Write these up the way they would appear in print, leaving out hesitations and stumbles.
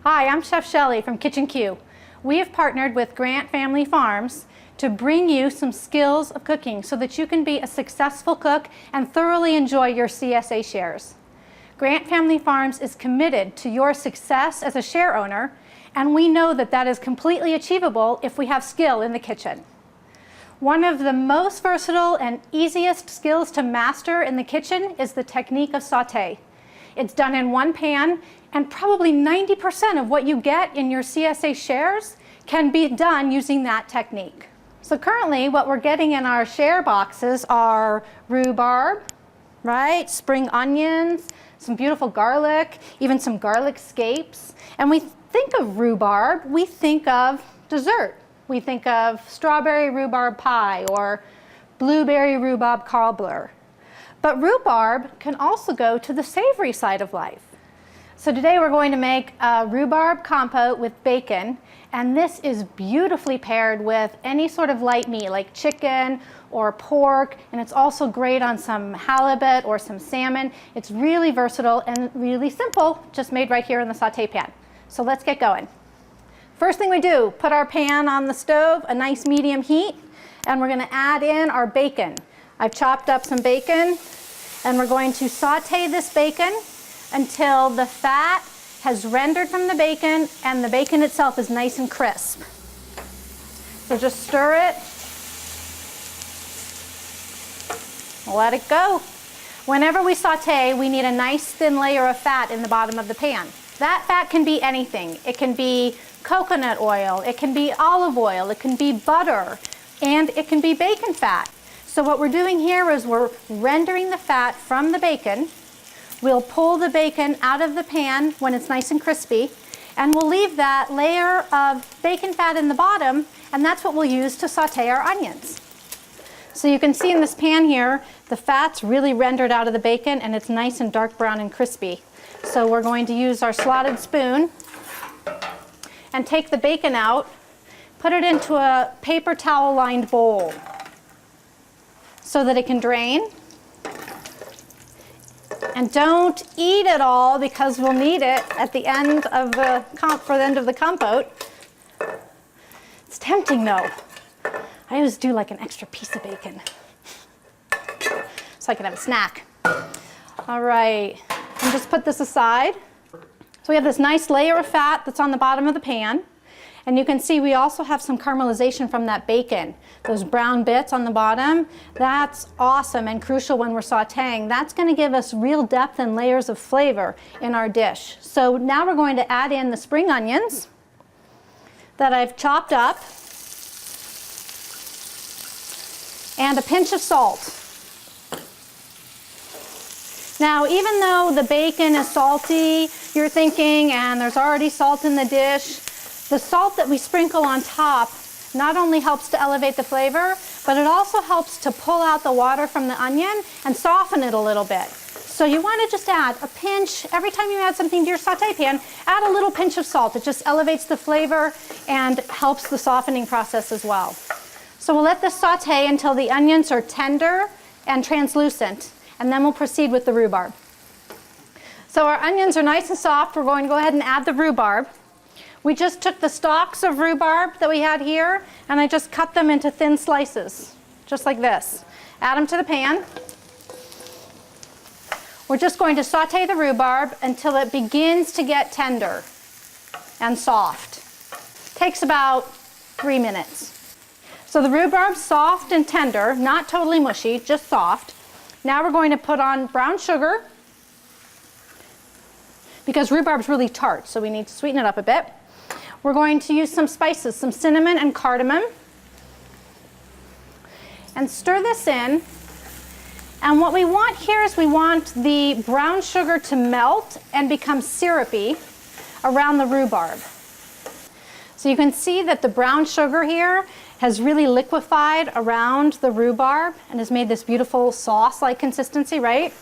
Hi, I'm Chef Shellie from Kitchencue. We have partnered with Grant Family Farms to bring you some skills of cooking so that you can be a successful cook and thoroughly enjoy your CSA shares. Grant Family Farms is committed to your success as a share owner, and we know that that is completely achievable if we have skill in the kitchen. One of the most versatile and easiest skills to master in the kitchen is the technique of sauté. It's done in one pan, and probably 90% of what you get in your CSA shares can be done using that technique. So currently what we're getting in our share boxes are rhubarb, right? Spring onions, some beautiful garlic, even some garlic scapes. And we think of rhubarb, we think of dessert. We think of strawberry rhubarb pie or blueberry rhubarb cobbler. But rhubarb can also go to the savory side of life. So today we're going to make a rhubarb compote with bacon, and this is beautifully paired with any sort of light meat like chicken or pork, and it's also great on some halibut or some salmon. It's really versatile and really simple, just made right here in the sauté pan. So let's get going. First thing we do, put our pan on the stove, a nice medium heat, and we're going to add in our bacon. I've chopped up some bacon, and we're going to sauté this bacon until the fat has rendered from the bacon and the bacon itself is nice and crisp. So just stir it, let it go. Whenever we sauté, we need a nice thin layer of fat in the bottom of the pan. That fat can be anything. It can be coconut oil, it can be olive oil, it can be butter, and it can be bacon fat. So what we're doing here is we're rendering the fat from the bacon. We'll pull the bacon out of the pan when it's nice and crispy, and we'll leave that layer of bacon fat in the bottom, and that's what we'll use to sauté our onions. So you can see in this pan here, the fat's really rendered out of the bacon, and it's nice and dark brown and crispy. So we're going to use our slotted spoon and take the bacon out, put it into a paper towel lined bowl so that it can drain. And don't eat it all because we'll need it at the end of the compote. It's tempting though. I always do like an extra piece of bacon so I can have a snack. All right, and just put this aside. So we have this nice layer of fat that's on the bottom of the pan. And you can see we also have some caramelization from that bacon. Those brown bits on the bottom, that's awesome and crucial when we're sauteing. That's going to give us real depth and layers of flavor in our dish. So now we're going to add in the spring onions that I've chopped up and a pinch of salt. Now, even though the bacon is salty, you're thinking, and there's already salt in the dish, the salt that we sprinkle on top not only helps to elevate the flavor, but it also helps to pull out the water from the onion and soften it a little bit. So you want to just add a pinch, every time you add something to your sauté pan, add a little pinch of salt. It just elevates the flavor and helps the softening process as well. So we'll let this sauté until the onions are tender and translucent, and then we'll proceed with the rhubarb. So our onions are nice and soft. We're going to go ahead and add the rhubarb. We just took the stalks of rhubarb that we had here, and I just cut them into thin slices, just like this. Add them to the pan. We're just going to sauté the rhubarb until it begins to get tender and soft. Takes about 3 minutes. So the rhubarb's soft and tender, not totally mushy, just soft. Now we're going to put on brown sugar, because rhubarb's really tart, so we need to sweeten it up a bit. We're going to use some spices, some cinnamon and cardamom, and stir this in. And what we want here is we want the brown sugar to melt and become syrupy around the rhubarb. So you can see that the brown sugar here has really liquefied around the rhubarb and has made this beautiful sauce-like consistency, right?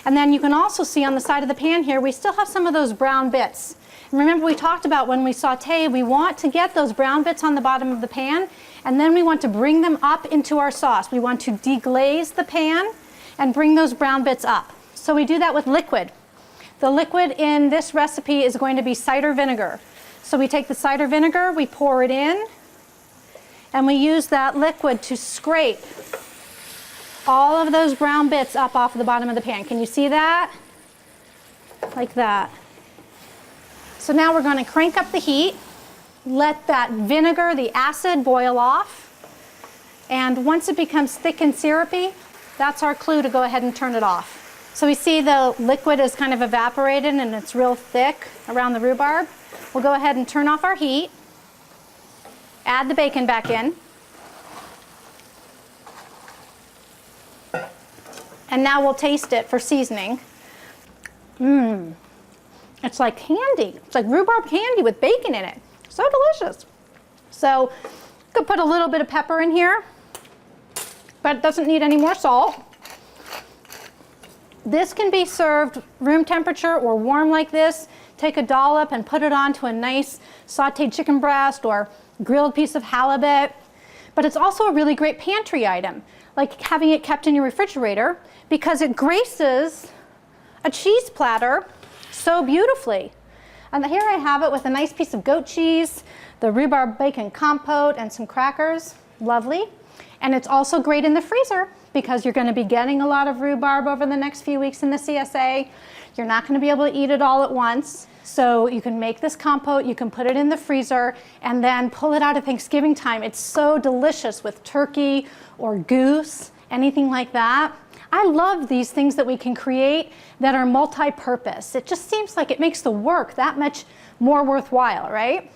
And then you can also see on the side of the pan here, we still have some of those brown bits. And remember, we talked about when we saute, we want to get those brown bits on the bottom of the pan, and then we want to bring them up into our sauce. We want to deglaze the pan and bring those brown bits up. So we do that with liquid. The liquid in this recipe is going to be cider vinegar. So we take the cider vinegar, we pour it in, and we use that liquid to scrape all of those brown bits up off the bottom of the pan. Can you see that? Like that. So now we're going to crank up the heat, let that vinegar, the acid, boil off. And once it becomes thick and syrupy, that's our clue to go ahead and turn it off. So we see the liquid is kind of evaporated and it's real thick around the rhubarb. We'll go ahead and turn off our heat, add the bacon back in, and now we'll taste it for seasoning. It's like candy. It's like rhubarb candy with bacon in it. So delicious. So you could put a little bit of pepper in here, but it doesn't need any more salt. This can be served room temperature or warm like this. Take a dollop and put it onto a nice sauteed chicken breast or grilled piece of halibut. But it's also a really great pantry item, like having it kept in your refrigerator, because it graces a cheese platter so beautifully. And here I have it with a nice piece of goat cheese, the rhubarb bacon compote, and some crackers. Lovely. And it's also great in the freezer because you're going to be getting a lot of rhubarb over the next few weeks in the CSA. You're not going to be able to eat it all at once. So you can make this compote, you can put it in the freezer, and then pull it out at Thanksgiving time. It's so delicious with turkey or goose, anything like that. I love these things that we can create that are multi-purpose. It just seems like it makes the work that much more worthwhile, right?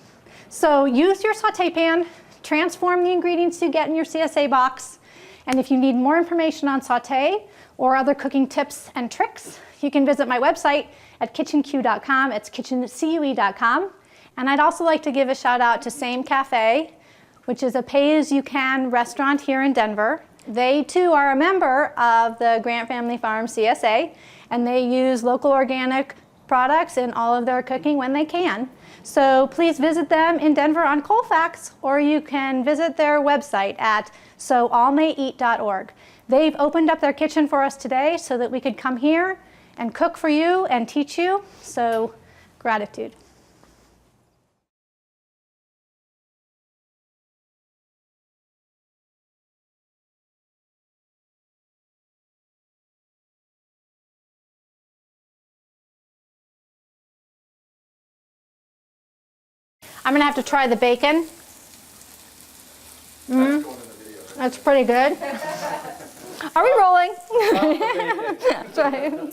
So use your saute pan, transform the ingredients you get in your CSA box, and if you need more information on saute or other cooking tips and tricks, you can visit my website at kitchencue.com. It's kitchencue.com. And I'd also like to give a shout out to Same Cafe, which is a pay-as-you-can restaurant here in Denver. They too are a member of the Grant Family Farm CSA, and they use local organic products in all of their cooking when they can. So please visit them in Denver on Colfax, or you can visit their website at soallmayeat.org. They've opened up their kitchen for us today so that we could come here and cook for you and teach you. So gratitude. I'm gonna have to try the bacon. That's pretty good. Are we rolling? That's right.